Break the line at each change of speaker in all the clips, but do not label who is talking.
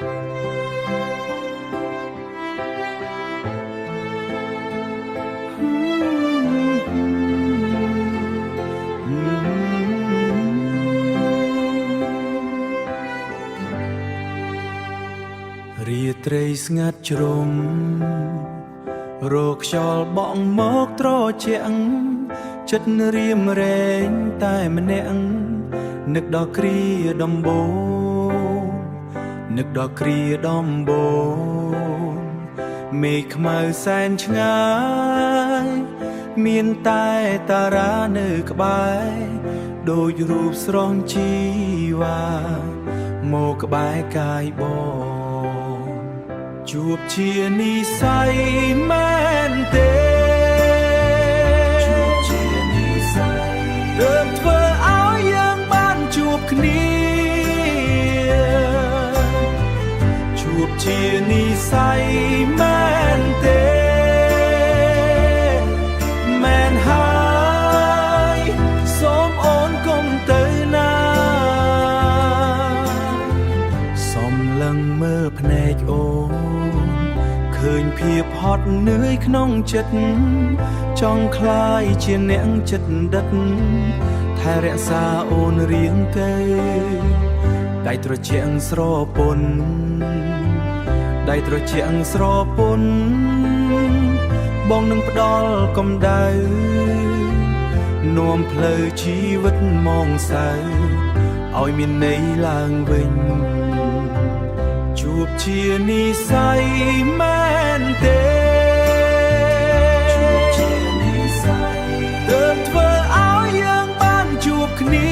រាត្រីស្ងាត់ជ្រំរកខ្យល់បក់មកត្រជាក់ចិត្តរៀមរែងតែម្នាក់នឹកដល់គ្រាដំបូងនឹកដល់គ្រាដំបូងមេឃខ្មៅសែនឆ្ងាយមានតែតារានៅក្បែរដូចរូបស្រស់ជីវ៉ាមកក្បែរកាយបងជួបជានិស័យមែនទេជួបជានិស័យទើបធ្វើឲ្យយើងបានជួបគ្នាជួបជានិស័យមែនទេមែនហើយសូមអូនកុំទៅណាសំឡឹងមើលភ្នែកអូនឃើញភាពហត់នឿយក្នុងចិត្តចង់คล้ายជាអ្នកចិត្តដិតថែរក្សាអូនរៀងទៅដៃត្រជាក់ស្រពន់ដៃត្រជាក់ស្រពន់បងនឹងផ្ដល់កម្ដៅនាំផ្លូវជីវិតមកសៅឲ្យមានន័យឡើងវិញជួបជានិស័យមែនទេជួបជានិស័យទើបធ្វើឲ្យយើងបានជួបគ្នា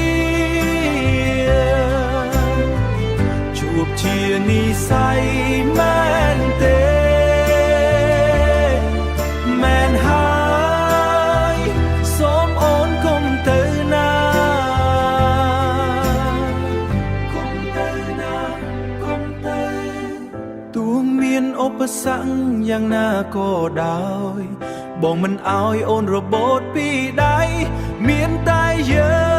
ជួបជានិស័យមែនទេមែនហើយសូមអូនកុំទៅណាកុំទៅណាកុំទៅទោះមានឧបសគ្គយ៉ាងណាក៏ដោយបងមិនឲ្យអូនរបូតពីដៃមានតែយើង